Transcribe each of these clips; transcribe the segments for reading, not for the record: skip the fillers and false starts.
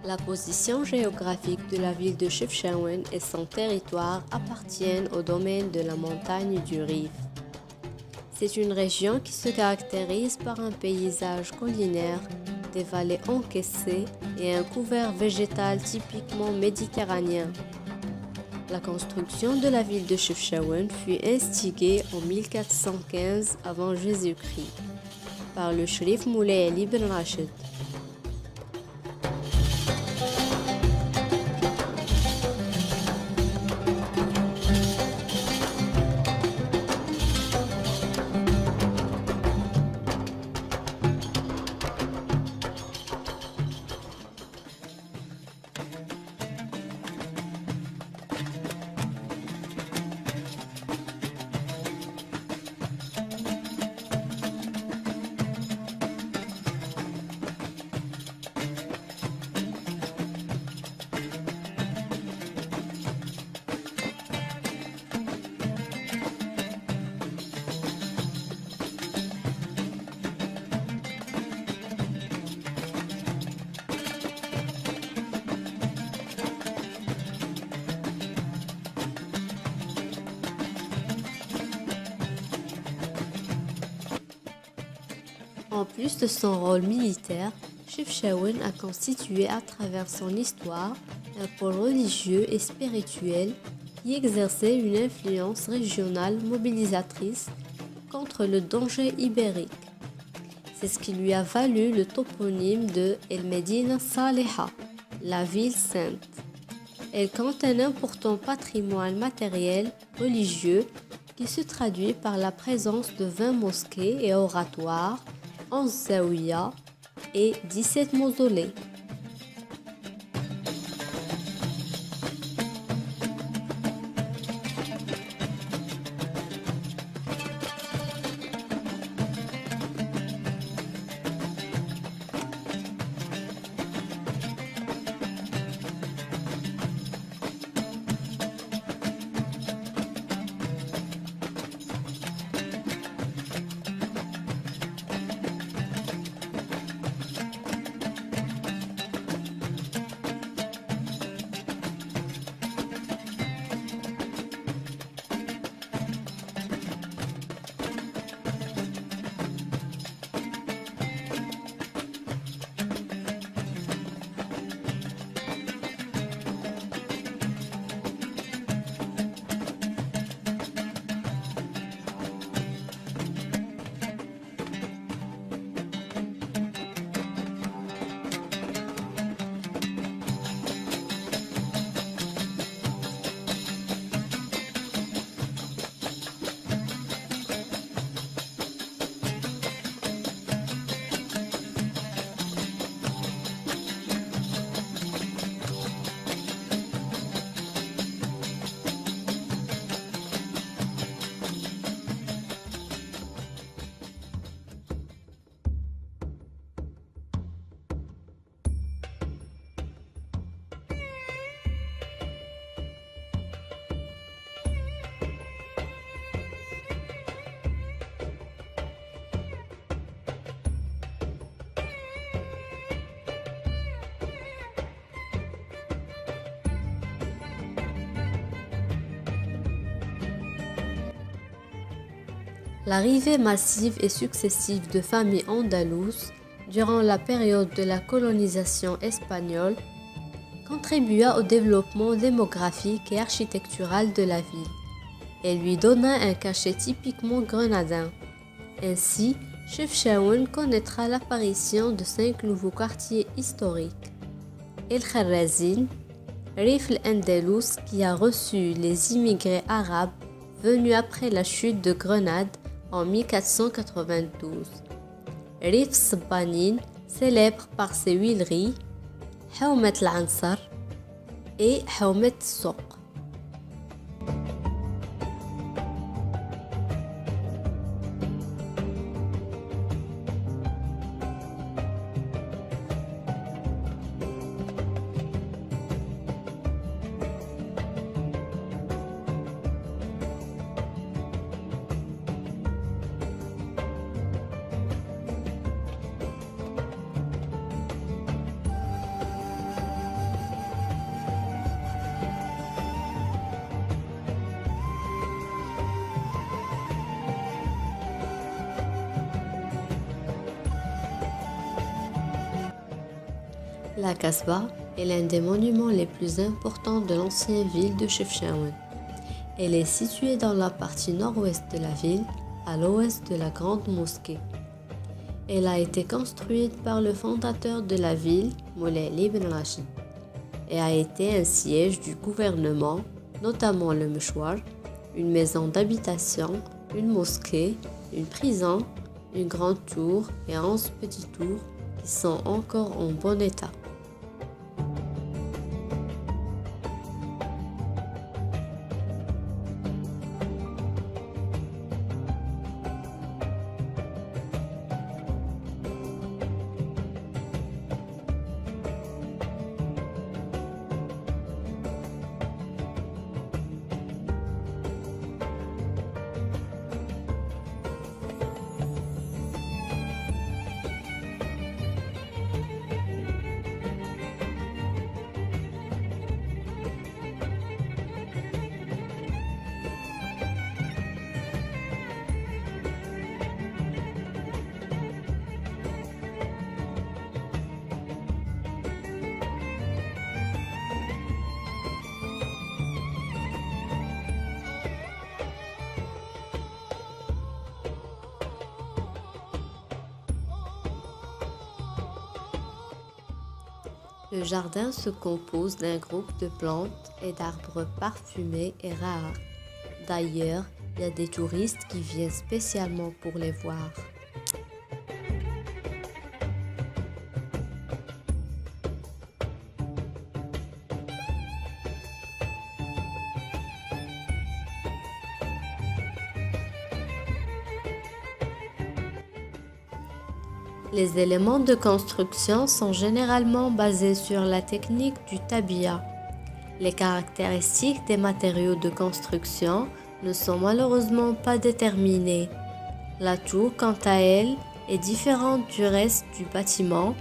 La position géographique de la ville de Chefchaouen et son territoire appartiennent au domaine de la montagne du Rif. C'est une région qui se caractérise par un paysage collinaire, des vallées encaissées et un couvert végétal typiquement méditerranéen. La construction de la ville de Chefchaouen fut instiguée en 1415 avant Jésus-Christ par le Sherif Moulay Ali ibn Rachid. En plus de son rôle militaire, Chefchaouen a constitué à travers son histoire un pôle religieux et spirituel qui exerçait une influence régionale mobilisatrice contre le danger ibérique. C'est ce qui lui a valu le toponyme de El Medina Saliha, la ville sainte. Elle compte un important patrimoine matériel religieux qui se traduit par la présence de 20 mosquées et oratoires, 11 zaouïas et 17 mausolées. L'arrivée massive et successive de familles andalouses durant la période de la colonisation espagnole contribua au développement démographique et architectural de la ville et lui donna un cachet typiquement grenadin. Ainsi, Chefchaouen connaîtra l'apparition de 5 nouveaux quartiers historiques. El Kharrazin, Rif el-Andalous qui a reçu les immigrés arabes venus après la chute de Grenade en 1492. Rif Sbanin, célèbre par ses huileries, Haumet al-Ansar et Haumet al-Souq. La Casbah est l'un des monuments les plus importants de l'ancienne ville de Chefchaouen. Elle est située dans la partie nord-ouest de la ville, à l'ouest de la grande mosquée. Elle a été construite par le fondateur de la ville, Moulay Ibn Rachid, et a été un siège du gouvernement, notamment le mouchoir, une maison d'habitation, une mosquée, une prison, une grande tour et 11 petites tours qui sont encore en bon état. Le jardin se compose d'un groupe de plantes et d'arbres parfumés et rares. D'ailleurs, il y a des touristes qui viennent spécialement pour les voir. Les éléments de construction sont généralement basés sur la technique du tabiya. Les caractéristiques des matériaux de construction ne sont malheureusement pas déterminées. La tour, quant à elle, est différente du reste du bâtiment,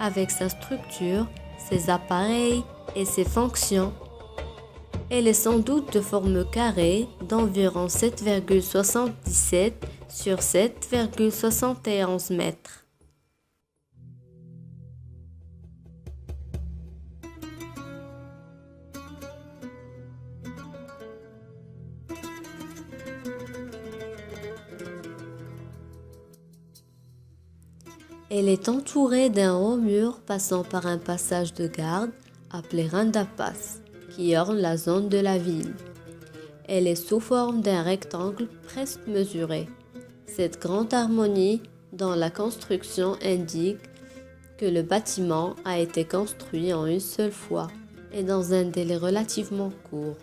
avec sa structure, ses appareils et ses fonctions. Elle est sans doute de forme carrée d'environ 7,77 sur 7,71 mètres. Elle est entourée d'un haut mur passant par un passage de garde appelé Randa Pass, qui orne la zone de la ville. Elle est sous forme d'un rectangle presque mesuré. Cette grande harmonie dans la construction indique que le bâtiment a été construit en une seule fois et dans un délai relativement court.